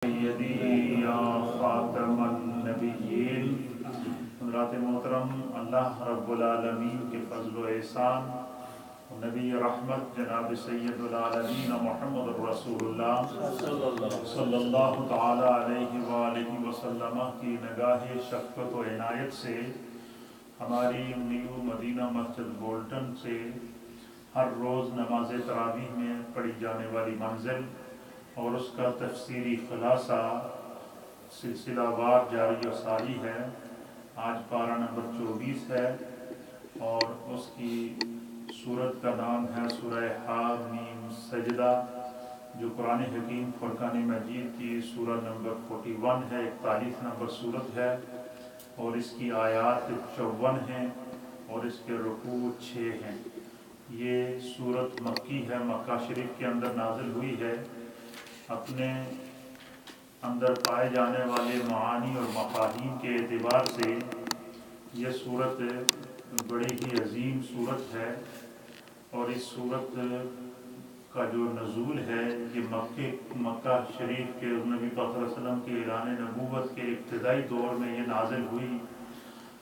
سیدی یا خاتم النبیین، حضرات محترم، اللہ رب العالمین کے فضل و احسان، نبی رحمت جناب سید العالمین محمد رسول اللہ صلی اللہ تعالی علیہ وآلہ وسلم کی نگاہ شفقت و عنایت سے ہماری نیو مدینہ مسجد بولٹن سے ہر روز نماز تراویح میں پڑھی جانے والی منزل اور اس کا تفسیری خلاصہ سلسلہ وار جاری و ساری ہے۔ آج پارہ نمبر 24 ہے اور اس کی سورت کا نام ہے سورہ حامیم سجدہ، جو قرآن حکیم فرقان مجید کی سورہ نمبر 41 ہے، 41 نمبر سورت ہے اور اس کی آیات 54 ہیں اور اس کے رکوع 6 ہیں۔ یہ سورت مکی ہے، مکہ شریف کے اندر نازل ہوئی ہے۔ اپنے اندر پائے جانے والے معانی اور مفاہیم کے اعتبار سے یہ سورت بڑی ہی عظیم سورت ہے، اور اس سورت کا جو نزول ہے یہ مکہ شریف کے نبی پاک صلی اللہ علیہ وسلم کے اعلان نبوت کے ابتدائی دور میں یہ نازل ہوئی،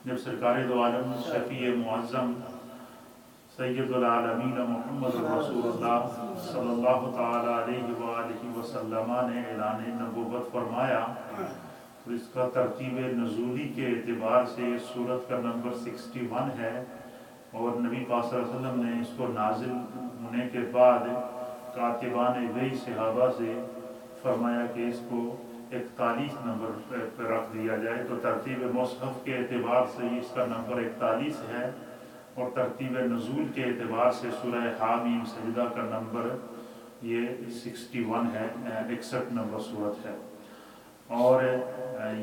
جب سرکار دو عالم شفیع معظم سید العالمین محمد رسول اللہ صلی اللہ تعالی علیہ وآلہ وسلم نے اعلان نبوت فرمایا۔ تو اس کا ترتیب نزولی کے اعتبار سے اس سورت کا نمبر 61 ہے، اور نبی پاک صلی اللہ علیہ وسلم نے اس کو نازل ہونے کے بعد کاتبان وحی صحابہ سے فرمایا کہ اس کو 41 نمبر پر رکھ دیا جائے۔ تو ترتیب مصحف کے اعتبار سے اس کا نمبر 41 ہے، اور ترتیب نزول کے اعتبار سے سورہ حامیم سجدہ کا نمبر یہ 61 ہے، 61 نمبر صورت ہے۔ اور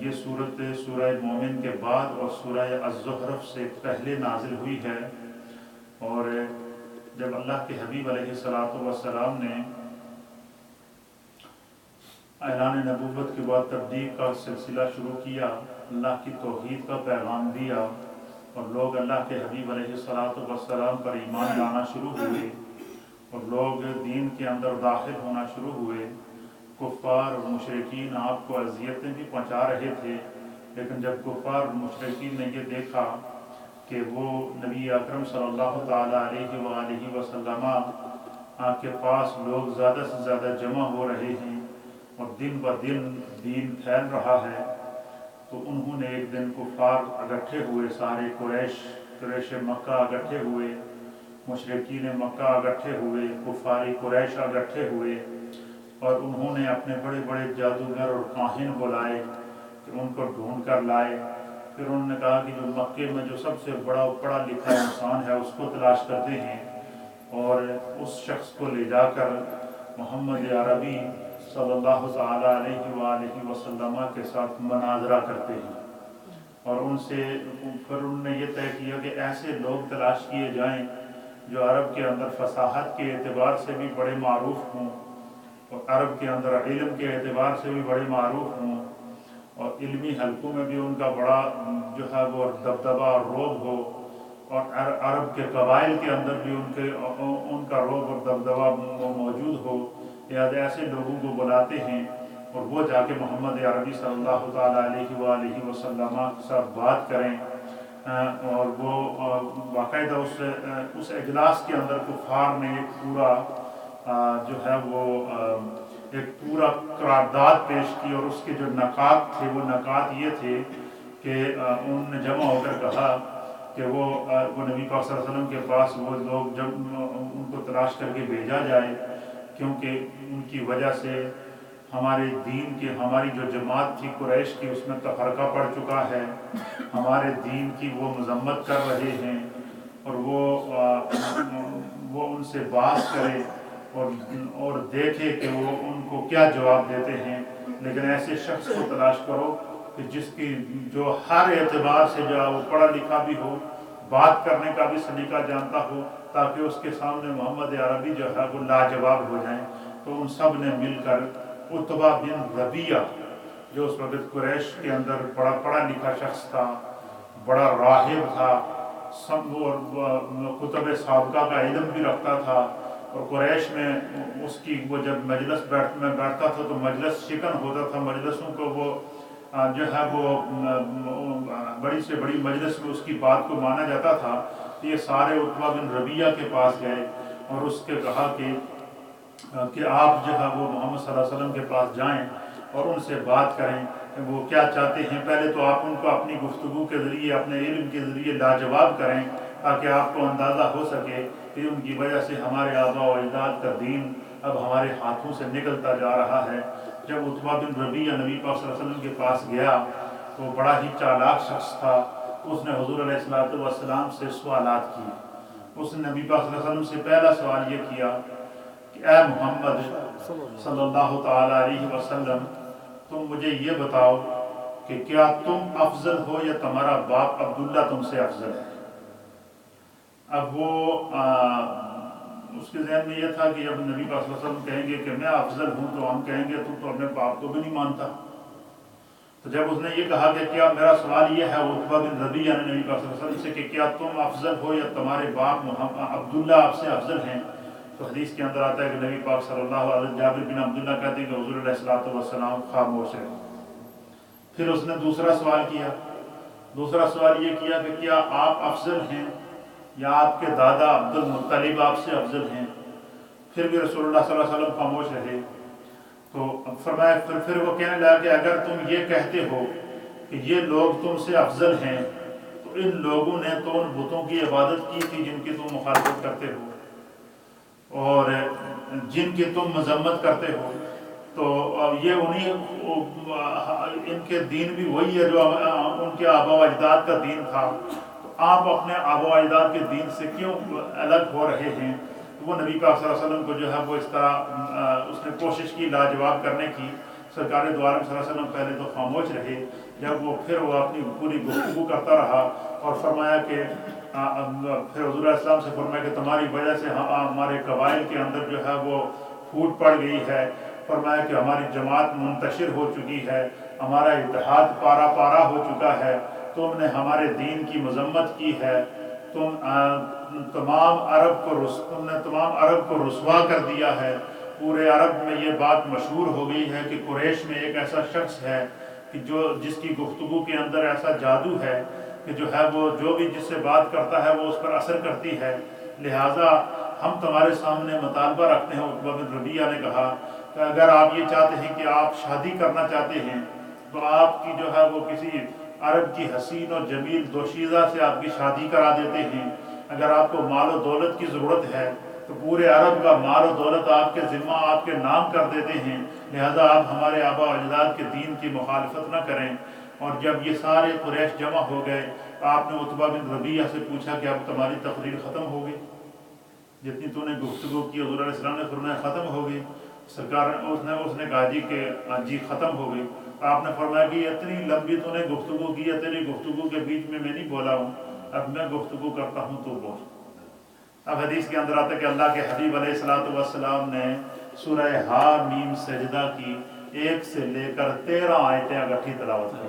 یہ صورت سورہ مومن کے بعد اور سورہ الزخرف سے پہلے نازل ہوئی ہے، اور جب اللہ کے حبیب علیہ السلام نے اعلان نبوت کے بعد تبلیغ کا سلسلہ شروع کیا، اللہ کی توحید کا پیغام دیا، اور لوگ اللہ کے حبیب علیہ السلام پر ایمان لانا شروع ہوئے اور لوگ دین کے اندر داخل ہونا شروع ہوئے۔ کفار اور مشرکین آپ کو اذیتیں بھی پہنچا رہے تھے، لیکن جب کفار اور مشرکین نے یہ دیکھا کہ وہ نبی اکرم صلی اللہ تعالی علیہ وآلہ وسلم کے پاس لوگ زیادہ سے زیادہ جمع ہو رہے ہیں اور دن بہ دن دین پھیل رہا ہے، تو انہوں نے ایک دن کفار اکٹھے ہوئے، سارے قریش مکہ اکٹھے ہوئے، مشرکین مکہ اکٹھے ہوئے، کفاری قریش اکٹھے ہوئے، اور انہوں نے اپنے بڑے بڑے جادوگر اور کاہن بلائے کہ ان کو ڈھونڈ کر لائے۔ پھر انہوں نے کہا کہ جو مکے میں جو سب سے بڑا پڑھا لکھا انسان ہے اس کو تلاش کرتے ہیں، اور اس شخص کو لے جا کر محمد عربی صلی اللہ تعالی علیہ وآلہ وسلم کے ساتھ مناظرہ کرتے ہیں، اور ان سے پھر انہوں نے یہ طے کیا کہ ایسے لوگ تلاش کیے جائیں جو عرب کے اندر فصاحت کے اعتبار سے بھی بڑے معروف ہوں، اور عرب کے اندر علم کے اعتبار سے بھی بڑے معروف ہوں، اور علمی حلقوں میں بھی ان کا بڑا جو ہے وہ دبدبہ اور رعب ہو، اور عرب کے قبائل کے اندر بھی ان کا رعب اور دبدبہ موجود ہو۔ لہٰذا ایسے لوگوں کو بلاتے ہیں اور وہ جا کے محمد عربی صلی اللہ تعالیٰ علیہ وآلہ وسلم کے ساتھ بات کریں، اور وہ باقاعدہ اس اجلاس کے اندر کفار نے ایک پورا جو ہے وہ ایک پورا قرارداد پیش کی، اور اس کے جو نکات تھے وہ نکات یہ تھے کہ انہوں نے جمع ہو کر کہا کہ وہ نبی پاک صلی اللہ علیہ وسلم کے پاس وہ لوگ جب ان کو تلاش کر کے بھیجا جائے، کیونکہ ان کی وجہ سے ہمارے دین کے ہماری جو جماعت تھی قریش کی اس میں تفرقہ پڑ چکا ہے، ہمارے دین کی وہ مذمت کر رہے ہیں، اور وہ ان سے بحث کرے اور دیکھے کہ وہ ان کو کیا جواب دیتے ہیں۔ لیکن ایسے شخص کو تلاش کرو کہ جس کی جو ہر اعتبار سے جو وہ پڑھا لکھا بھی ہو، بات کرنے کا بھی سلیقہ جانتا ہو، تاکہ اس کے سامنے محمد عربی جو ہے وہ لاجواب ہو جائیں۔ تو ان سب نے مل کر عتبہ بن ربیعہ، جو اس وقت قریش کے اندر بڑا پڑھا لکھا شخص تھا، بڑا راہب تھا، اور کتب سابقہ کا علم بھی رکھتا تھا، اور قریش میں اس کی وہ جب مجلس میں بیٹھتا تھا تو مجلس شکن ہوتا تھا، مجلسوں کو وہ جو ہے وہ بڑی سے بڑی مجلس میں اس کی بات کو مانا جاتا تھا۔ یہ سارے عتبہ بن ربیعہ کے پاس گئے اور اس کے کہا کہ آپ جو ہے وہ محمد صلی اللہ علیہ وسلم کے پاس جائیں اور ان سے بات کریں کہ وہ کیا چاہتے ہیں۔ پہلے تو آپ ان کو اپنی گفتگو کے ذریعے، اپنے علم کے ذریعے لاجواب کریں تاکہ آپ کو اندازہ ہو سکے کہ ان کی وجہ سے ہمارے آباء و اجداد کا دین اب ہمارے ہاتھوں سے نکلتا جا رہا ہے۔ جب عتبہ بن ربیعہ نبی پاک صلی اللہ علیہ وسلم کے پاس گیا تو بڑا ہی چالاک شخص تھا، اس نے حضور علیہ السلام سے سوالات کیے۔ اس نے نبی پاک صلی اللہ علیہ وسلم سے پہلا سوال یہ کیا کہ اے محمد صلی اللہ تعالیٰ علیہ وسلم، تم مجھے یہ بتاؤ کہ کیا تم افضل ہو یا تمہارا باپ عبداللہ تم سے افضل ہے؟ اب وہ اس کے ذہن میں یہ تھا کہ جب نبی پاک صلی اللہ علیہ وسلم کہیں گے کہ میں افضل ہوں تو ہم کہیں گے تو اپنے باپ کو بھی نہیں مانتا۔ تو جب اس نے یہ کہا کہ کیا میرا سوال یہ ہے عتبہ بن ربیعہ نے نبی پاک صلی اللہ علیہ وسلم سے کہ کیا تم افضل ہو یا تمہارے باپ عبداللہ آپ سے افضل ہیں، تو حدیث کے اندر آتا ہے کہ نبی پاک صلی اللہ علیہ وسلم جابر بن عبداللہ کہتے ہیں کہ حضور علیہ السلام خاموش ہے۔ پھر اس نے دوسرا سوال کیا، دوسرا سوال یہ کیا کہ کیا آپ افضل ہیں یا آپ کے دادا عبد المطلب آپ سے افضل ہیں؟ پھر بھی رسول اللہ صلی اللہ علیہ وسلم خاموش رہے۔ تو فرمایا پھر وہ کہنے لگا کہ اگر تم یہ کہتے ہو کہ یہ لوگ تم سے افضل ہیں تو ان لوگوں نے تو ان بتوں کی عبادت کی تھی جن کی تم مخالفت کرتے ہو اور جن کی تم مذمت کرتے ہو، تو یہ ان کے دین بھی وہی ہے جو ان کے آباء و اجداد کا دین تھا، تو آپ اپنے آباء و اجداد کے دین سے کیوں الگ ہو رہے ہیں؟ تو وہ نبی پاک صلی اللہ علیہ وسلم کو جو ہے وہ اس طرح اس نے کوشش کی لاجواب کرنے کی۔ سرکار دو عالم صلی اللہ علیہ وسلم پہلے تو خاموش رہے، جب پھر وہ اپنی پوری گفتگو کرتا رہا اور فرمایا کہ پھر حضور علیہ السلام سے فرمایا کہ تمہاری وجہ سے ہمارے قبائل کے اندر جو ہے وہ پھوٹ پڑ گئی ہے، فرمایا کہ ہماری جماعت منتشر ہو چکی ہے، ہمارا اتحاد پارا پارا ہو چکا ہے، تم نے ہمارے دین کی مذمت کی ہے، تم تمام عرب کو رسوا کر دیا ہے۔ پورے عرب میں یہ بات مشہور ہو گئی ہے کہ قریش میں ایک ایسا شخص ہے کہ جس کی گفتگو کے اندر ایسا جادو ہے کہ جو ہے وہ جو بھی جس سے بات کرتا ہے وہ اس پر اثر کرتی ہے، لہٰذا ہم تمہارے سامنے مطالبہ رکھتے ہیں۔ عتبہ بن ربیعہ نے کہا کہ اگر آپ یہ چاہتے ہیں کہ آپ شادی کرنا چاہتے ہیں تو آپ کی جو ہے وہ کسی عرب کی حسین اور جمیل دوشیزہ سے آپ کی شادی کرا دیتے ہیں۔ اگر آپ کو مال و دولت کی ضرورت ہے تو پورے عرب کا مال و دولت آپ کے ذمہ آپ کے نام کر دیتے ہیں، لہذا آپ ہمارے آباء و اجداد کے دین کی مخالفت نہ کریں۔ اور جب یہ سارے قریش جمع ہو گئے تو آپ نے عتبہ بن ربیعہ سے پوچھا کہ اب تمہاری تقریر ختم ہو گئی، جتنی تو نے گفتگو کی حضور علیہ السلام نے فرمایا ختم ہو گئی؟ سرکار اس نے کہا جی ختم ہو گئی۔ آپ نے فرمایا کہ اتنی لمبی تو نے گفتگو کی ہے، تیری گفتگو کے بیچ میں نہیں بولا ہوں، اب میں گفتگو کرتا ہوں تو بول۔ اب حدیث کے اندر آتا ہے کہ اللہ کے حبیب علیہ السلام نے سورہ حامیم سجدہ کی 1 سے لے کر 13 آیتیں اکٹھی تلاوت کی،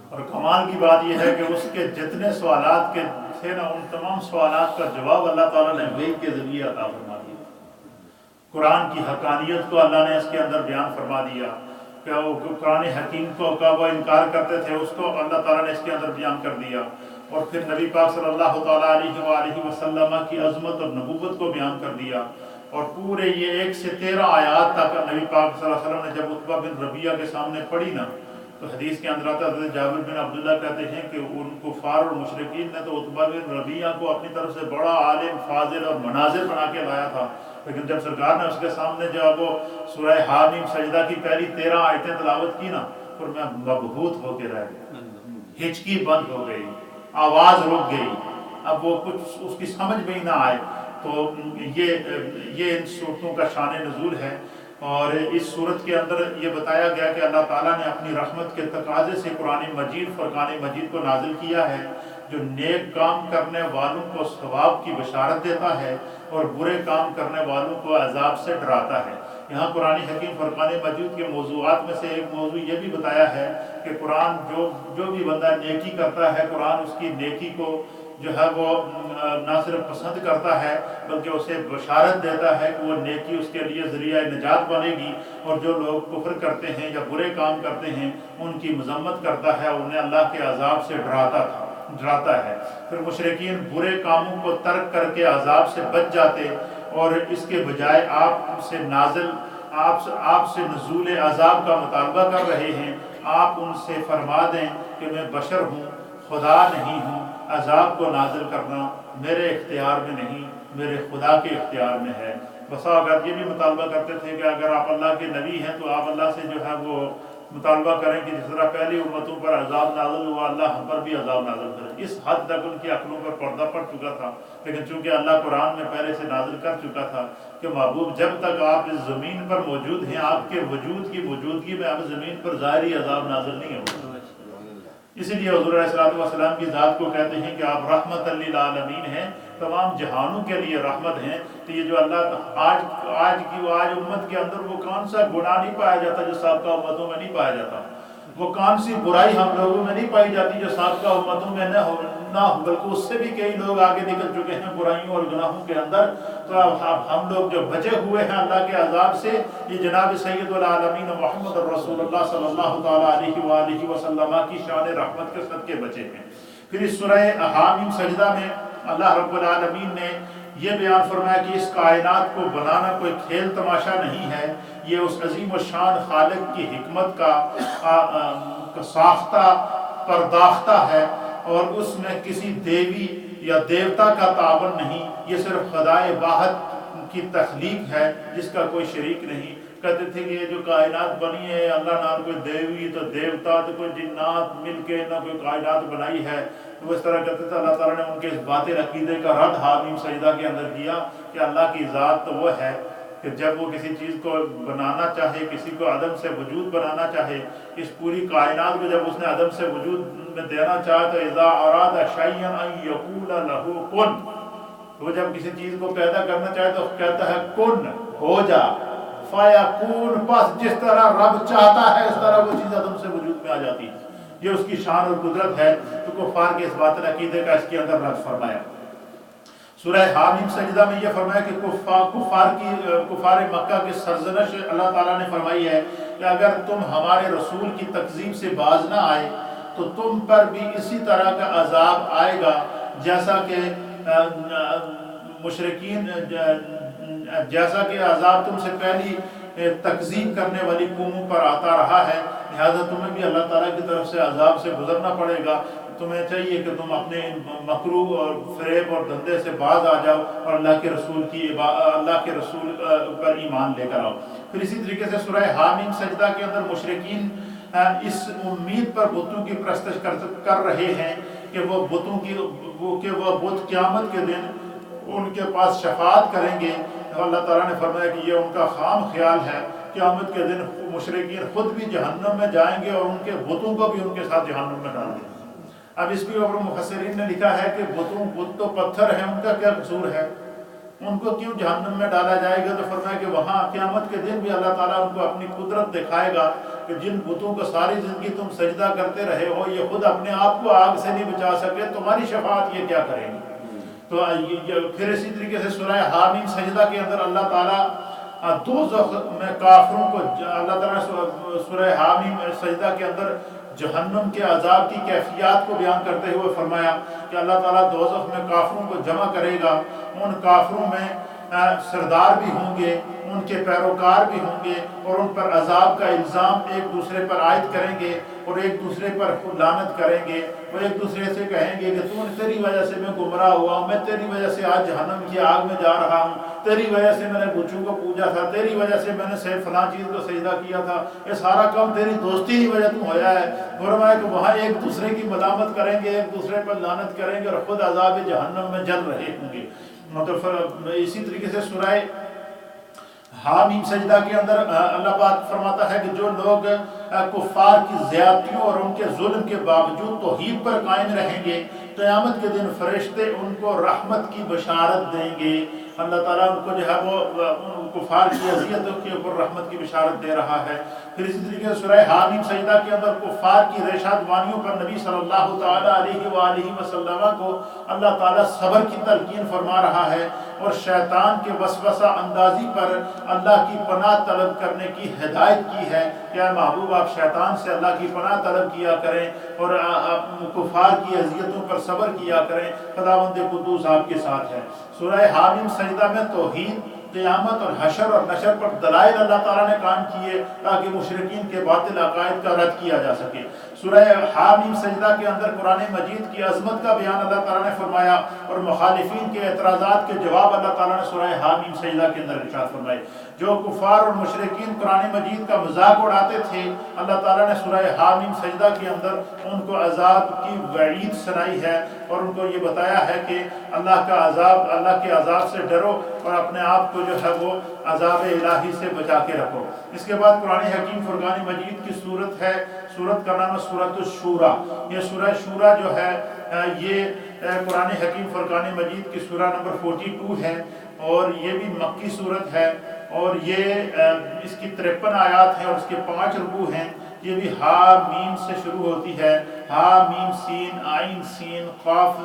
اور کمال کی بات یہ ہے کہ اس کے جتنے سوالات کے تھے نا، ان تمام سوالات کا جواب اللہ تعالیٰ نے وحی کے ذریعے عطا فرما دیا۔ قرآن کی حقانیت کو اللہ نے اس کے اندر بیان فرما دیا کہ وہ قرآن حکیم کو کا وہ انکار کرتے تھے، اس کو اللہ تعالیٰ نے اس کے اندر بیان کر دیا، اور پھر نبی پاک صلی اللہ تعالیٰ علیہ وآلہ وسلم کی عظمت اور نبوت کو بیان کر دیا۔ اور پورے یہ 1 سے 13 آیات تک نبی پاک صلی اللہ علیہ وسلم نے جب عتبہ بن ربیعہ کے سامنے پڑھی نا، تو حدیث کے اندر آتا ہے جابر بن عبداللہ کہتے ہیں کہ ان کفار اور مشرکین نے تو عتبہ بن ربیعہ کو اپنی طرف سے بڑا عالم فاضل اور مناظر بنا کے لایا تھا، لیکن جب سرکار نے اس کے سامنے جب وہ سورہ حامیم سجدہ کی پہلی 13 آیتیں تلاوت کی نا، پھر میں مبہوت ہو کے رہ گیا، ہچکی بند ہو گئی، آواز رک گئی، اب وہ کچھ اس کی سمجھ میں ہی نہ آئے۔ تو یہ ان صورتوں کا شان نزول ہے، اور اس صورت کے اندر یہ بتایا گیا کہ اللہ تعالیٰ نے اپنی رحمت کے تقاضے سے قرآن مجید فرقان مجید کو نازل کیا ہے، جو نیک کام کرنے والوں کو ثواب کی بشارت دیتا ہے اور برے کام کرنے والوں کو عذاب سے ڈراتا ہے۔ یہاں قرآن حکیم فرقان مجید کے موضوعات میں سے ایک موضوع یہ بھی بتایا ہے کہ قرآن جو بھی بندہ نیکی کرتا ہے، قرآن اس کی نیکی کو جو ہے وہ نہ صرف پسند کرتا ہے بلکہ اسے بشارت دیتا ہے کہ وہ نیکی اس کے لیے ذریعہ نجات بنے گی، اور جو لوگ کفر کرتے ہیں یا برے کام کرتے ہیں ان کی مذمت کرتا ہے، انہیں اللہ کے عذاب سے ڈراتا ہے۔ پھر مشرکین برے کاموں کو ترک کر کے عذاب سے بچ جاتے، اور اس کے بجائے آپ سے نزول عذاب کا مطالبہ کر رہے ہیں۔ آپ ان سے فرما دیں کہ میں بشر ہوں، خدا نہیں ہوں، عذاب کو نازل کرنا میرے اختیار میں نہیں، میرے خدا کے اختیار میں ہے۔ بسا اوقات یہ بھی مطالبہ کرتے تھے کہ اگر آپ اللہ کے نبی ہیں تو آپ اللہ سے جو ہے وہ مطالبہ کریں کہ جس طرح پہلی امتوں پر عذاب نازل ہوا، اللہ ہم پر بھی عذاب نازل کرے۔ اس حد تک ان کی عقلوں پر پردہ پڑ چکا تھا، لیکن چونکہ اللہ قرآن میں پہلے سے نازل کر چکا تھا کہ محبوب جب تک آپ اس زمین پر موجود ہیں، آپ کے وجود کی موجودگی میں اب زمین پر ظاہری عذاب نازل نہیں ہوگا۔ اسی لیے حضور علیہ السلام کی ذات کو کہتے ہیں کہ آپ رحمت للعالمین ہیں، تمام جہانوں کے لیے رحمت ہیں۔ تو یہ جو اللہ آج امت کے اندر وہ کون سا گناہ نہیں پایا جاتا جو سابقہ امتوں میں نہیں پایا جاتا، وہ کون سی برائی ہم لوگوں میں نہیں پائی جاتی جو سابقہ امتوں میں نہ ہو، بلکہ اس سے بھی کئی لوگ آگے نکل چکے ہیں برائیوں اور گناہوں کے اندر۔ تو اب ہم لوگ جو بچے ہوئے ہیں اللہ کے عذاب سے، یہ جناب سید العالمین محمد رسول اللہ صلی اللہ تعالیٰ علیہ وآلہ وسلم کی شان رحمت کے صدقے بچے ہیں۔ پھر اس سورہ حامیم سجدہ میں اللہ رب العالمین نے یہ بیان فرمایا کہ اس کائنات کو بنانا کوئی کھیل تماشا نہیں ہے، یہ اس عظیم و شان خالق کی حکمت کا ساختہ پرداختہ ہے، اور اس میں کسی دیوی یا دیوتا کا تعاون نہیں، یہ صرف خدائے واحد کی تخلیق ہے جس کا کوئی شریک نہیں۔ کہتے تھے کہ یہ جو کائنات بنی ہے اللہ نہ کوئی دیوی تو دیوتا تو کوئی جنات مل کے نہ کوئی کائنات بنائی ہے، تو اس طرح کہتے تھے۔ اللہ تعالیٰ نے ان کے اس باطل عقیدے کا رد حامیم سجدہ کے اندر کیا کہ اللہ کی ذات تو وہ ہے کہ جب وہ کسی چیز کو بنانا چاہے، کسی کو عدم سے وجود بنانا چاہے، اس پوری کائنات کو جب اس نے عدم سے وجود میں دینا چاہے تو اذا اراد شیئا ان یقول له کن، وہ جب کسی چیز کو پیدا کرنا چاہے تو کہتا ہے کن، ہو جا، فیکون، بس جس طرح رب چاہتا ہے اس طرح وہ چیز عدم سے وجود میں آ جاتی ہے۔ یہ اس کی شان اور قدرت ہے۔ تو کفار کے اس باطل عقیدے کا اس کے اندر رد فرمایا۔ سورہ حامیم سجدہ میں یہ فرمایا کہ کفار مکہ کی سرزنش اللہ تعالیٰ نے فرمائی ہے کہ اگر تم ہمارے رسول کی تکذیب سے باز نہ آئے تو تم پر بھی اسی طرح کا عذاب آئے گا جیسا کہ مشرکین، جیسا کہ عذاب تم سے پہلی تکذیب کرنے والی قوموں پر آتا رہا ہے، لہذا تمہیں بھی اللہ تعالیٰ کی طرف سے عذاب سے گزرنا پڑے گا۔ تمہیں چاہیے کہ تم اپنے مکروہ اور فریب اور دھندے سے باز آ جاؤ اور اللہ کے رسول پر ایمان لے کر آؤ۔ پھر اسی طریقے سے سورہ حامیم سجدہ کے اندر مشرکین اس امید پر بتوں کی پرستش کر رہے ہیں کہ وہ بت قیامت کے دن ان کے پاس شفاعت کریں گے۔ اللہ تعالیٰ نے فرمایا کہ یہ ان کا خام خیال ہے، قیامت کے دن مشرکین خود بھی جہنم میں جائیں گے اور ان کے بتوں کو بھی ان کے ساتھ جہنم میں ڈال دیں گے۔ اب اس کے اوپر مفسرین نے لکھا ہے کہ بت تو پتھر ہیں، ان کا کیا قصور ہے، ان کو کیوں جہنم میں ڈالا جائے گا؟ تو فرمایا کہ وہاں قیامت کے دن بھی اللہ تعالیٰ ان کو اپنی قدرت دکھائے گا کہ جن بتوں کو ساری زندگی تم سجدہ کرتے رہے ہو یہ خود اپنے آپ کو آگ سے نہیں بچا سکے، تمہاری شفاعت یہ کیا کریں گے؟ تو پھر اسی طریقے سے سورہ حامیم سجدہ کے اندر اللہ تعالیٰ دوزخ میں کافروں کو، اللہ تعالیٰ نے سورہ حامیم سجدہ کے اندر جہنم کے عذاب کی کیفیات کو بیان کرتے ہوئے فرمایا کہ اللہ تعالیٰ دوزخ میں کافروں کو جمع کرے گا، ان کافروں میں سردار بھی ہوں گے، ان کے پیروکار بھی ہوں گے، اور ان پر عذاب کا الزام ایک دوسرے پر عائد کریں گے اور ایک دوسرے پر لعنت کریں گے، اور ایک دوسرے سے کہیں گے کہ تیری وجہ سے میں گمراہ ہوا ہوں، میں تیری وجہ سے آج جہنم کی آگ میں جا رہا ہوں، تیری وجہ سے میں نے بچوں کو پوجا تھا، تیری وجہ سے میں نے فلاں چیز کو سجدہ کیا تھا، یہ سارا کام تیری دوستی کی وجہ تو ہویا ہے۔ فرمایا کہ وہاں ایک دوسرے کی ملامت کریں گے، ایک دوسرے پر لعنت کریں گے اور خود عذاب جہنم میں جل رہے ہوں گے۔ مطلب اسی طریقے سے سورہ حامیم سجدہ کے اندر اللہ پاک فرماتا ہے کہ جو لوگ کفار کی زیادتیوں اور ان کے ظلم کے باوجود توحید پر قائم رہیں گے، قیامت کے دن فرشتے ان کو رحمت کی بشارت دیں گے، اللہ تعالیٰ ان کو جو ہے وہ کفار کی اذیتوں کے اوپر رحمت کی بشارت دے رہا ہے۔ پھر اسی طریقے سے سورہ حامیم سجدہ کے اندر کفار کی ریشات وانیوں پر نبی صلی اللہ تعالیٰ علیہ وآلہ وسلم کو اللہ تعالیٰ صبر کی تلقین فرما رہا ہے، اور شیطان کے وسوسہ اندازی پر اللہ کی پناہ طلب کرنے کی ہدایت کی ہے کہ اے محبوب آپ شیطان سے اللہ کی پناہ طلب کیا کریں اور کفار کی اذیتوں پر صبر کیا کریں، خداوند قدوس آپ کے ساتھ ہے۔ سورہ حامیم سجدہ میں توحید، قیامت اور حشر اور نشر پر دلائل اللہ تعالیٰ نے قائم کیے تاکہ مشرکین کے باطل عقائد کا رد کیا جا سکے۔ سورہ حامیم سجدہ کے اندر قرآن مجید کی عظمت کا بیان اللہ تعالیٰ نے فرمایا، اور مخالفین کے اعتراضات کے جواب اللہ تعالیٰ نے سورہ حامیم سجدہ کے اندر ارشاد فرمائے۔ جو کفار اور مشرکین قرآن مجید کا مذاق اڑاتے تھے، اللہ تعالیٰ نے سورہ حامیم سجدہ کے اندر ان کو عذاب کی وعید سنائی ہے، اور ان کو یہ بتایا ہے کہ اللہ کے عذاب سے ڈرو اور اپنے آپ کو جو ہے وہ عذاب الہی سے بچا کے رکھو۔ اس کے بعد قرآن حکیم فرقان مجید کی سورت ہے، سورت کا نام ہے سورۃ الشورى۔ یہ سورہ شورى جو ہے یہ قرآن حکیم فرقان مجید کی سورہ نمبر 42 ہے، اور یہ بھی مکی سورت ہے، اور یہ اس کی 53 آیات ہیں اور اس کے 5 رکوع ہیں۔ یہ بھی ہا میم سے شروع ہوتی ہے، ہا میم سین عین سین قاف،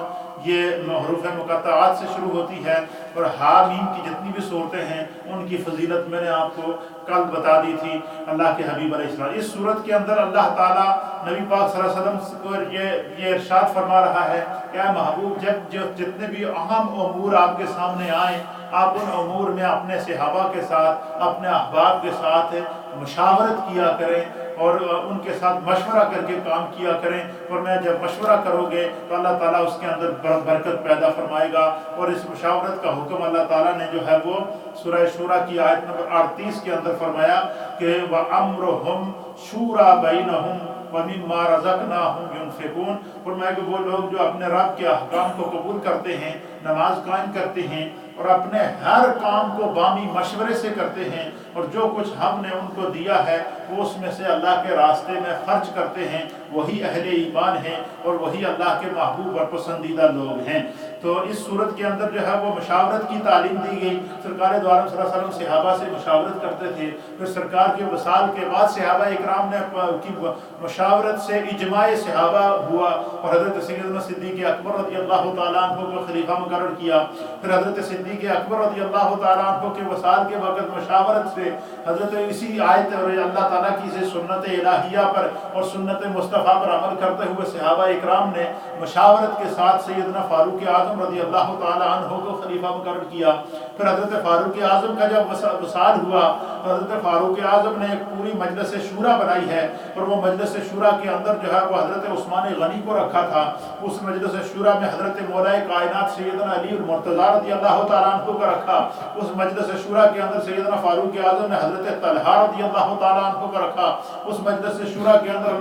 یہ حروف مقطعات سے شروع ہوتی ہے، اور ہا میم کی جتنی بھی صورتیں ہیں ان کی فضیلت میں نے آپ کو کل بتا دی تھی اللہ کے حبیب علیہ السلام۔ اس صورت کے اندر اللہ تعالیٰ نبی پاک صلی اللہ علیہ وسلم کو یہ ارشاد فرما رہا ہے کہ اے محبوب جتنے بھی اہم امور آپ کے سامنے آئیں، آپ ان امور میں اپنے صحابہ کے ساتھ، اپنے احباب کے ساتھ مشاورت کیا کریں اور ان کے ساتھ مشورہ کر کے کام کیا کریں، اور میں جب مشورہ کرو گے تو اللہ تعالیٰ اس کے اندر برکت پیدا فرمائے گا۔ اور اس مشاورت کا حکم اللہ تعالیٰ نے جو ہے وہ سورہ شورى کی آیت نمبر 38 کے اندر فرمایا کہ وَأَمْرُهُمْ شُورَى بَيْنَهُمْ وَمِمَّا رَزَقْنَاهُمْ يُنْفِقُونَ۔ فرمایا کہ وہ لوگ جو اپنے رب کے احکام کو قبول کرتے ہیں، نماز قائم کرتے ہیں، اور اپنے ہر کام کو بامی مشورے سے کرتے ہیں، اور جو کچھ ہم نے ان کو دیا ہے وہ اس میں سے اللہ کے راستے میں خرچ کرتے ہیں، وہی اہل ایمان ہیں اور وہی اللہ کے محبوب اور پسندیدہ لوگ ہیں۔ تو اس صورت کے اندر جو ہے وہ مشاورت کی تعلیم دی گئی۔ سرکار دو عالم صلی اللہ علیہ وسلم صحابہ سے مشاورت کرتے تھے، پھر سرکار کے وصال کے بعد صحابہ اکرام نے کی مشاورت سے اجماع صحابہ ہوا، اور حضرت سیدنا صدیق اکبر رضی اللہ تعالیٰ عنہ کو خلیفہ مقرر کیا۔ پھر حضرت صدیق اکبر رضی اللہ تعالیٰ عنہ کے وصال کے وقت مشاورت سے حضرت اسی آیت اور اللہ تعالیٰ کی سے سنت الہیہ پر اور سنت مصطفیٰ پر عمل کرتے ہوئے صحابہ اکرام نے مشاورت کے ساتھ سیدنا فاروق اعظم رضی اللہ تعالیٰ عنہ کو خلیفہ مقرر کیا۔ پھر حضرت فاروق اعظم کا جب وصال ہوا تو حضرت فاروق اعظم نے ایک پوری مجلس شورا بنائی ہے، اور وہ مجلس شورا کے اندر جو ہے وہ حضرت عثمان غنی کو رکھا تھا۔ اس مجلس شورا میں حضرت مولا کائنات سیدنا علی المرتضیٰ رضی اللہ تعالیٰ عنہ کو رکھا۔ اس مجلس شورا کے اندر سیدنا فاروق اعظم نے حضرت طلحہ رضی اللہ تعالیٰ عنہ کو رکھا۔ اس مجلس شورا کے اندر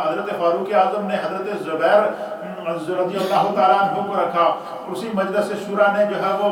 حضرت فاروق اعظم نے حضرت زبیر رضی اللہ تعالیٰ عنہ کو رکھا۔ اسی مجلس شورا نے جو ہے وہ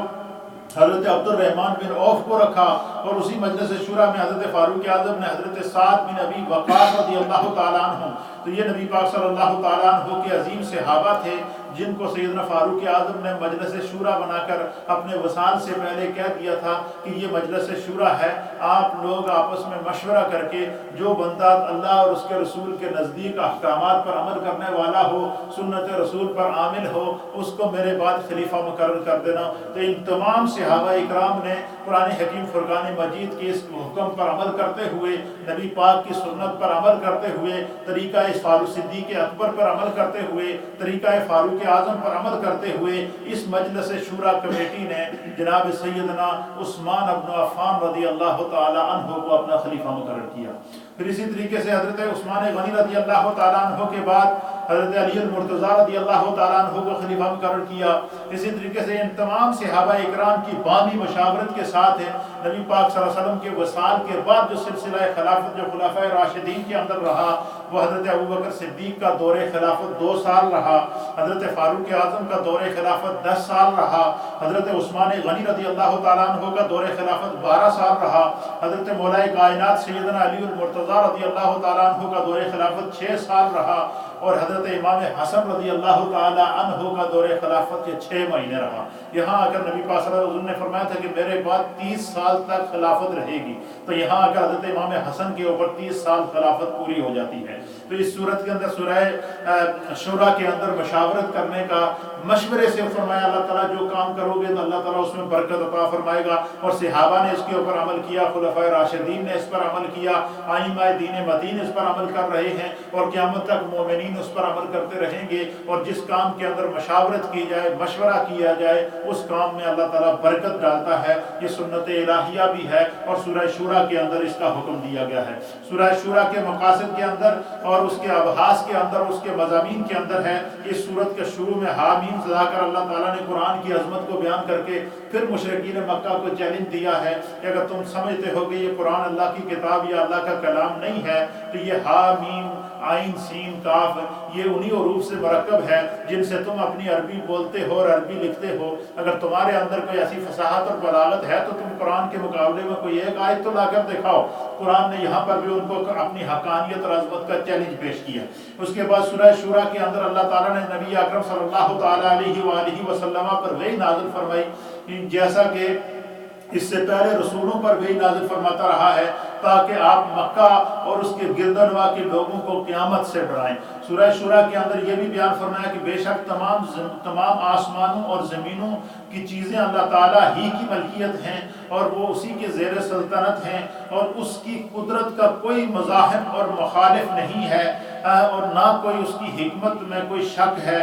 حضرت عبد الرحمن بن عوف کو رکھا، اور اسی مجلس شورا میں حضرت فاروق اعظم نے حضرت سعد بن ابی وقاص رضی اللہ تعالیٰ عنہ، تو یہ نبی پاک صلی اللہ تعالیٰ عنہ کے عظیم صحابہ تھے جن کو سیدنا فاروق اعظم نے مجلس شورا بنا کر اپنے وصال سے پہلے کہہ دیا تھا کہ یہ مجلس شورا ہے، آپ لوگ آپس میں مشورہ کر کے جو بندہ اللہ اور اس کے رسول کے نزدیک احکامات پر عمل کرنے والا ہو، سنت رسول پر عامل ہو، اس کو میرے بعد خلیفہ مقرر کر دینا۔ تو ان تمام صحابہ اکرام نے قرآن حکیم فرقان مجید کے اس حکم پر عمل کرتے ہوئے، نبی پاک کی سنت پر عمل کرتے ہوئے، طریقہ فاروق صدیق اکبر پر عمل کرتے ہوئے، طریقہ فاروق اعظم پر عمل کرتے ہوئے، اس مجلس شورا کمیٹی نے جناب سیدنا عثمان بن عفان رضی اللہ تعالی عنہ کو اپنا خلیفہ مقرر کیا۔ پھر اسی طریقے سے حضرت عثمان غنی رضی اللہ تعالیٰ عنہ کے بعد حضرت علی المرتضیٰ رضی اللہ تعالیٰ عنہ کو خلیفہ مقرر کیا۔ اسی طریقے سے ان تمام صحابہ اکرام کی بامی مشاورت کے ساتھ ہے نبی پاک صلی اللہ علیہ وسلم کے وصال کے بعد جو سلسلہ خلافت جو خلفائے راشدین کے اندر رہا، وہ حضرت ابوبکر صدیق کا دور خلافت 2 سال رہا، حضرت فاروق اعظم کا دور خلافت 10 سال رہا، حضرت عثمان غنی رضی اللہ تعالیٰ عنہ کا دور خلافت 12 سال رہا، حضرت مولا کائنات سیدنا علی المرتضیٰ رضی اللہ تعالیٰ عنہ کا دور خلافت 6 سال رہا، اور حضرت امام حسن رضی اللہ تعالی عنہ کا دور خلافت کے 6 مہینے رہا۔ یہاں آ کر نبی پاک صلی اللہ علیہ وسلم نے فرمایا تھا کہ میرے بعد 30 سال تک خلافت رہے گی، تو یہاں آ کر حضرت امام حسن کے اوپر 30 سال خلافت پوری ہو جاتی ہے۔ تو اس صورت کے اندر سورہ شورا کے اندر مشاورت کرنے کا، مشورے سے فرمایا اللہ تعالیٰ جو کام کرو گے تو اللہ تعالیٰ اس میں برکت عطا فرمائے گا، اور صحابہ نے اس کے اوپر عمل کیا، خلفائے راشدین نے اس پر عمل کیا، ائمہ دین متین اس پر عمل کر رہے ہیں، اور قیامت تک مومنین اس پر عمل کرتے رہیں گے۔ اور جس کام کے اندر مشاورت کی جائے، مشورہ کیا جائے، اس کام میں اللہ تعالیٰ برکت ڈالتا ہے۔ یہ سنت الہیہ بھی ہے، اور سورہ شورا کے اندر اس کا حکم دیا گیا ہے۔ سورہ شورا کے مقاصد کے اندر اور اس کے ابحاث کے اندر، اس کے مضامین کے اندر ہے، اس سورت کے شروع میں حامیم سے لا کر اللہ تعالیٰ نے قرآن کی عظمت کو بیان کر کے پھر مشرکین مکہ کو چیلنج دیا ہے کہ اگر تم سمجھتے ہو کہ یہ قرآن اللہ کی کتاب یا اللہ کا کلام نہیں ہے تو یہ حامیم عین سین کاف یہ انہی حروف سے مرکب ہے جن سے تم اپنی عربی بولتے ہو اور عربی لکھتے ہو۔ اگر تمہارے اندر کوئی ایسی فصاحت اور بلاغت ہے تو تم قرآن کے مقابلے میں کوئی ایک آیت تو لا کر دکھاؤ۔ قرآن نے یہاں پر بھی ان کو اپنی حقانیت اور عظمت کا چیلنج پیش کیا۔ اس کے بعد سورہ شورا کے اندر اللہ تعالیٰ نے نبی اکرم صلی اللہ تعالیٰ علیہ وآلہ وسلم پر وحی نازل فرمائی، جیسا کہ اس سے پہلے رسولوں پر وحی نازل فرماتا رہا ہے، تاکہ آپ مکہ اور اس کے گردنوا کے لوگوں کو قیامت سے ڈرائیں۔ سورہ شورا کے اندر یہ بھی بیان فرمایا کہ بے شک تمام آسمانوں اور زمینوں کی چیزیں اللہ تعالیٰ ہی کی ملکیت ہیں، اور وہ اسی کے زیر سلطنت ہیں، اور اس کی قدرت کا کوئی مزاحم اور مخالف نہیں ہے، اور نہ کوئی اس کی حکمت میں کوئی شک ہے،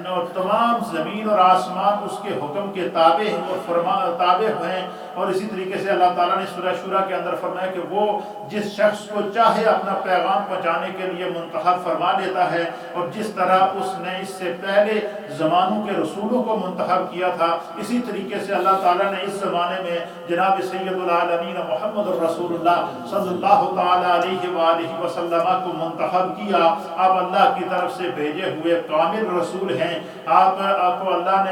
اور تمام زمین اور آسمان اس کے حکم کے تابع ہیں اور تابع ہیں۔ اور اسی طریقے سے اللہ تعالیٰ نے سورہ شورا کے اندر فرمایا کہ وہ جس شخص کو چاہے اپنا پیغام پہنچانے کے لیے منتخب فرما لیتا ہے، اور جس طرح اس نے اس سے پہلے زمانوں کے رسولوں کو منتخب کیا تھا، اسی طریقے سے اللہ تعالیٰ نے اس زمانے میں جناب سید العالمین محمد الرسول اللہ صلی اللہ تعالیٰ علیہ وآلہ وسلم کو منتخب کیا۔ آپ اللہ کی طرف سے بھیجے ہوئے کامل رسول ہیں۔ آپ کو اللہ نے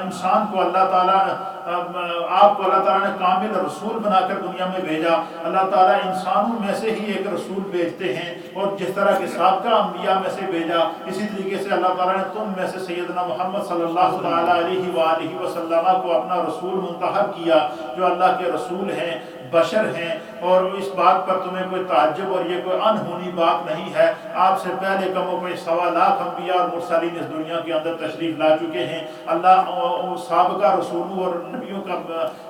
انسان کو اللہ تعالیٰ آپ کو اللہ تعالیٰ نے کامل رسول بنا کر دنیا میں بھیجا۔ اللہ تعالیٰ انسانوں میں سے ہی ایک رسول بھیجتے ہیں، اور جس طرح کے سابقہ انبیاء میں سے بھیجا، اسی طریقے سے اللہ تعالیٰ نے تم میں سے سیدنا محمد صلی اللہ تعالیٰ علیہ وآلہ وسلم کو اپنا رسول منتخب کیا، جو اللہ کے رسول ہیں، بشر ہیں، اور اس بات پر تمہیں کوئی تعجب اور یہ کوئی انہونی بات نہیں ہے۔ آپ سے پہلے کم و بیش 1.25 لاکھ انبیاء اور مرسلین اس دنیا کے اندر تشریف لا چکے ہیں۔ اللہ سابقہ رسولوں اور نبیوں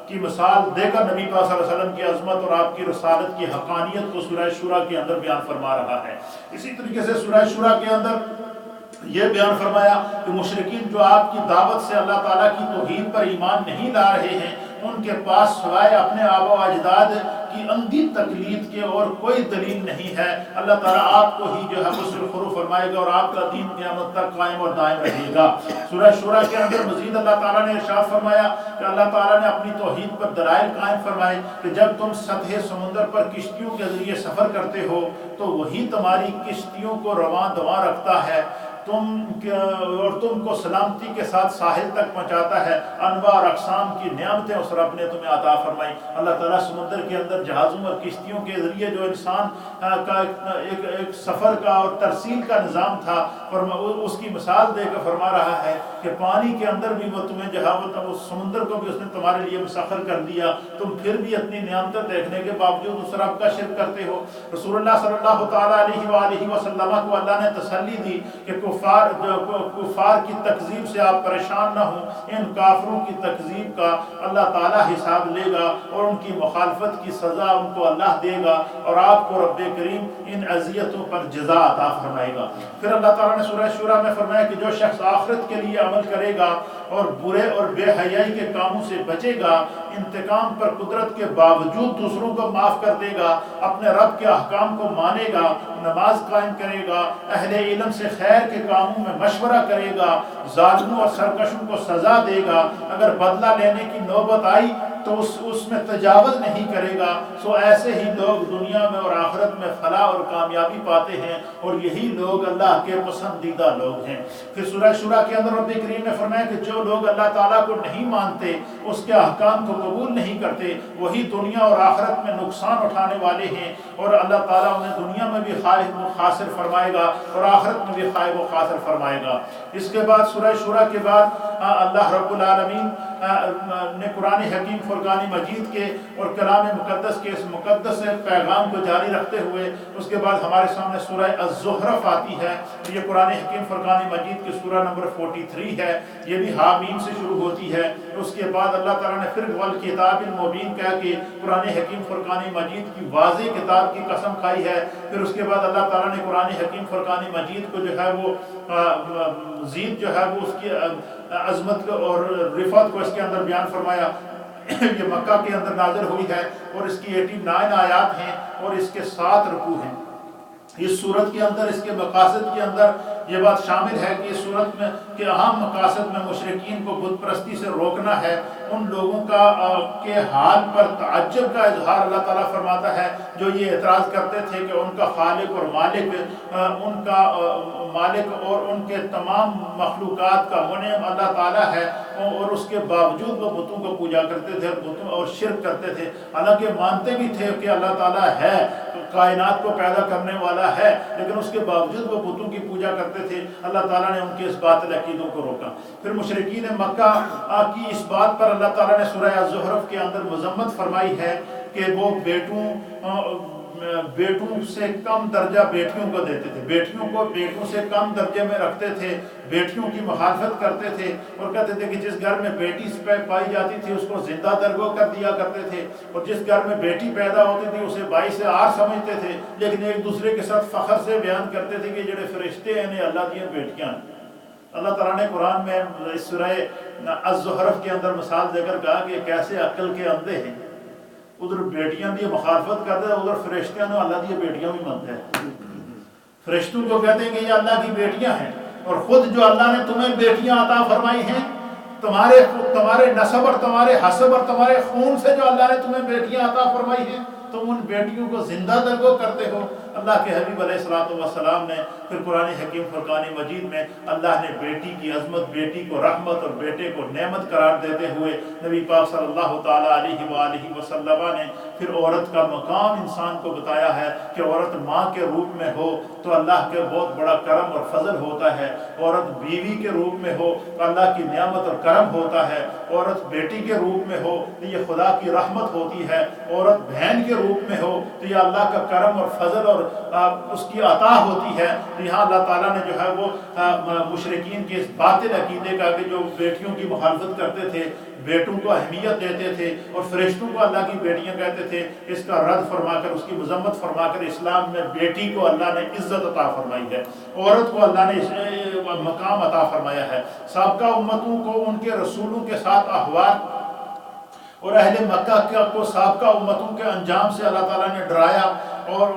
کی مثال دے کر نبی پاک صلی اللہ علیہ وسلم کی عظمت اور آپ کی رسالت کی حقانیت کو سورہ شورا کے اندر بیان فرما رہا ہے۔ اسی طریقے سے سورہ شورا کے اندر یہ بیان فرمایا کہ مشرکین جو آپ کی دعوت سے اللہ تعالیٰ کی توحید پر ایمان نہیں لا رہے ہیں، ان کے پاس سوائے اپنے آبا و اجداد کی اندھی تقلید کے اور کوئی دلیل نہیں ہے۔ اللہ تعالیٰ آپ کو ہی جو ہے مسرخرو فرمائے گا، اور آپ کا دین قیامت تک قائم اور دائم رہے گا۔ سورہ شورا کے اندر مزید اللہ تعالیٰ نے ارشاد فرمایا کہ اللہ تعالیٰ نے اپنی توحید پر دلائل قائم فرمائے کہ جب تم سطح سمندر پر کشتیوں کے ذریعے سفر کرتے ہو تو وہی تمہاری کشتیوں کو رواں دواں رکھتا ہے، اور تم کو سلامتی کے ساتھ ساحل تک پہنچاتا ہے۔ انواع اور اقسام کی نعمتیں اس رب نے تمہیں عطا فرمائی۔ اللہ تعالیٰ سمندر کے اندر جہازوں اور کشتیوں کے ذریعے جو انسان کا ایک سفر کا اور ترسیل کا نظام تھا، اس کی مثال دے کر فرما رہا ہے کہ پانی کے اندر بھی وہ تمہیں اس سمندر کو بھی اس نے تمہارے لیے مسخر کر دیا، تم پھر بھی اپنی نعمتیں دیکھنے کے باوجود اس رب کا شرک کرتے ہو۔ رسول اللہ صلی اللہ تعالیٰ علیہ وآلہ وسلم کو اللہ نے تسلی دی کہ کفار کی تکذیب سے آپ پریشان نہ ہوں، ان کافروں کی تکذیب کا اللہ تعالیٰ حساب لے گا، اور ان کی مخالفت کی سزا ان کو اللہ دے گا، اور آپ کو رب کریم ان اذیتوں پر جزا عطا فرمائے گا۔ پھر اللہ تعالیٰ نے سورہ شورا میں فرمایا کہ جو شخص آخرت کے لیے عمل کرے گا اور برے اور بے حیائی کے کاموں سے بچے گا، انتقام پر قدرت کے باوجود دوسروں کو معاف کر دے گا، اپنے رب کے احکام کو مانے گا، نماز قائم کرے گا، اہل علم سے خیر کے کاموں میں مشورہ کرے گا، ظالموں اور سرکشوں کو سزا دے گا، اگر بدلہ لینے کی نوبت آئی تو اس میں تجاوز نہیں کرے گا، سو ایسے ہی لوگ دنیا میں اور آخرت میں فلاح اور کامیابی پاتے ہیں، اور یہی لوگ اللہ کے پسندیدہ لوگ ہیں۔ پھر سورہ شورى کے اندر رب کریم نے فرمایا کہ جو لوگ اللہ تعالیٰ کو نہیں مانتے، اس کے احکام کو قبول نہیں کرتے، وہی دنیا اور آخرت میں نقصان اٹھانے والے ہیں، اور اللہ تعالیٰ انہیں دنیا میں بھی خائب و خاسر فرمائے گا اور آخرت میں بھی خائب و خاسر فرمائے گا۔ اس کے بعد سورہ شورى کے بعد اللہ رب العالمین نے قرآن حکیم فرقان مجید کے اور کلام مقدس کے اس مقدس پیغام کو جاری رکھتے ہوئے اس کے بعد ہمارے سامنے سورہ الزخرف آتی ہے۔ یہ قرآن حکیم فرقان مجید کی سورہ نمبر 43 ہے، یہ بھی حامیم سے شروع ہوتی ہے۔ اس کے بعد اللہ تعالیٰ نے پھر والکتاب المبین کہہ کے قرآن حکیم فرقان مجید کی واضح کتاب کی قسم کھائی ہے۔ پھر اس کے بعد اللہ تعالیٰ نے قرآن حکیم فرقان مجید کو جو ہے وہ مزید جو ہے وہ اس کی عظمت اور رفعت کو اس کے اندر بیان فرمایا۔ یہ مکہ کے اندر نازل ہوئی ہے اور اس کی 89 آیات ہیں اور اس کے 7 رکوع ہیں۔ اس صورت کے اندر اس کے مقاصد کے اندر یہ بات شامل ہے کہ اس صورت میں کہ اہم مقاصد میں مشرکین کو بت پرستی سے روکنا ہے، ان لوگوں کا کے حال پر تعجب کا اظہار اللہ تعالیٰ فرماتا ہے جو یہ اعتراض کرتے تھے کہ ان کا خالق اور مالک، ان کا مالک اور ان کے تمام مخلوقات کا منعم اللہ تعالیٰ ہے، اور اس کے باوجود وہ بتوں کو پوجا کرتے تھے اور شرک کرتے تھے، حالانکہ مانتے بھی تھے کہ اللہ تعالیٰ ہے، کائنات کو پیدا کرنے والا ہے، لیکن اس کے باوجود وہ بتوں کی پوجا کرتے تھے۔ اللہ تعالیٰ نے ان کے اس باطل عقیدوں کو روکا۔ پھر مشرکین مکہ کی اس بات پر اللہ تعالیٰ نے سورہ الزخرف کے اندر مذمت فرمائی ہے کہ وہ بیٹوں سے کم درجہ بیٹیوں کو دیتے تھے، بیٹیوں کو بیٹوں سے کم درجے میں رکھتے تھے، بیٹیوں کی مخالفت کرتے تھے اور کہتے تھے کہ جس گھر میں بیٹی پائی جاتی تھی اس کو زندہ درگو کر دیا کرتے تھے، اور جس گھر میں بیٹی پیدا ہوتی تھی اسے باعث عار سمجھتے تھے، لیکن ایک دوسرے کے ساتھ فخر سے بیان کرتے تھے کہ جڑے فرشتے ہیں انہیں اللہ دیا بیٹیاں ہیں۔ اللہ تعالیٰ نے قرآن میں اس سورہ الزخرف کے اندر مثال دے کر کہا کہ کیسے عقل کے اندھے ہیں، ادھر بیٹیاں دی مخالفت کرتے ہیں، ادھر فرشتیاں نے اللہ دی بیٹیاں بھی مانتے ہیں۔ فرشتوں کو کہتے ہیں کہ یہ اللہ کی بیٹیاں ہیں، اور خود جو اللہ نے تمہیں بیٹیاں عطا فرمائی ہیں، تمہارے نسب اور تمہارے حسب اور تمہارے خون سے جو اللہ نے تمہیں بیٹیاں عطا فرمائی ہیں، تم ان بیٹیوں کو زندہ درگو کرتے ہو۔ اللہ کے حبیب علیہ السلام نے پھر قرآن حکیم فرقان مجید میں اللہ نے بیٹی کی عظمت، بیٹی کو رحمت اور بیٹے کو نعمت قرار دیتے ہوئے نبی پاک صلی اللہ تعالیٰ علیہ وآلہ وسلم نے پھر عورت کا مقام انسان کو بتایا ہے کہ عورت ماں کے روپ میں ہو تو اللہ کے بہت بڑا کرم اور فضل ہوتا ہے، عورت بیوی کے روپ میں ہو تو اللہ کی نعمت اور کرم ہوتا ہے، عورت بیٹی کے روپ میں ہو تو یہ خدا کی رحمت ہوتی ہے، عورت بہن کے روپ میں ہو تو یہ اللہ کا کرم اور فضل اور اس کی عطا ہوتی ہے۔ یہاں اللہ تعالیٰ نے جو ہے وہ مشرکین کے اس باطل عقیدے کا کہ جو بیٹیوں کی مخالفت کرتے تھے، بیٹوں کو اہمیت دیتے تھے اور فرشتوں کو اللہ کی بیٹیاں کہتے تھے، اس کا رد فرما کر، اس کی مذمت فرما کر اسلام میں بیٹی کو اللہ نے عزت عطا فرمائی ہے، عورت کو اللہ نے مقام عطا فرمایا ہے۔ سابقہ امتوں کو ان کے رسولوں کے ساتھ احوال اور اہل مکہ کو سابقہ امتوں کے انجام سے اللہ تعالیٰ نے ڈرایا اور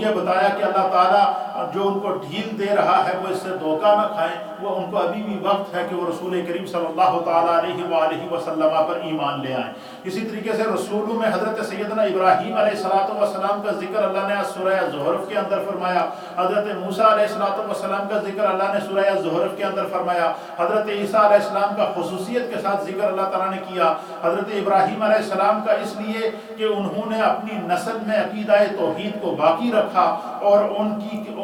یہ بتایا کہ اللہ تعالیٰ جو ان کو ڈھیل دے رہا ہے وہ اس سے دھوکہ نہ کھائیں، وہ ان کو ابھی بھی وقت ہے کہ وہ رسول کریم صلی اللہ تعالیٰ علیہ وآلہ وسلم پر ایمان لے آئیں۔ اسی طریقے سے رسولوں میں حضرت سیدنا ابراہیم علیہ السلام کا ذکر اللہ نے سورہ الزخرف کے اندر فرمایا، حضرت موسیٰ علیہ السلام کا ذکر اللہ نے سورہ الزخرف کے اندر فرمایا، حضرت عیسیٰ علیہ السلام کا خصوصیت کے ساتھ ذکر اللہ تعالیٰ نے کیا، حضرت ابراہیم علیہ السلام کا اس لیے کہ انہوں نے اپنی نسل میں عقیدہ توحید کو باقی رکھا اور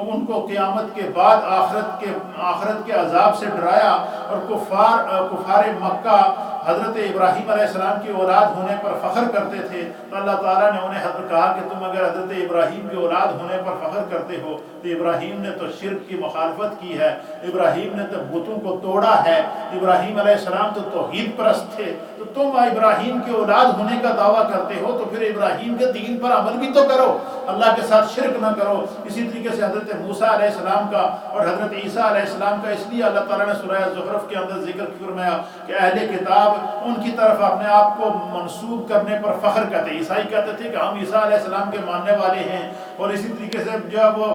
ان کو قیامت کے بعد آخرت کے عذاب سے ڈرایا، اور کفار مکہ حضرت ابراہیم علیہ السلام کی اولاد ہونے پر فخر کرتے تھے، تو اللہ تعالیٰ نے انہیں کہا کہ تم اگر حضرت ابراہیم کی اولاد ہونے پر فخر کرتے ہو تو ابراہیم نے تو شرک کی مخالفت کی ہے، ابراہیم نے تو بتوں کو توڑا ہے، ابراہیم علیہ السلام تو توحید پرست تھے، تو تم ابراہیم کی اولاد ہونے کا دعویٰ کرتے ہو تو پھر ابراہیم کے دین پر عمل بھی تو کرو، اللہ کے ساتھ شرک نہ کرو۔ اسی طریقے سے حضرت موسیٰ علیہ السلام کا اور حضرت عیسیٰ علیہ السلام کا اس لیے اللہ تعالیٰ نے سورہ الزخرف کے اندر ذکر فرمایا کہ اہل کتاب ان کی طرف اپنے آپ کو منسوب کرنے پر فخر کرتے، عیسائی کہتے تھے کہ ہم عیسیٰ علیہ السلام کے ماننے والے ہیں، اور اسی طریقے سے جب وہ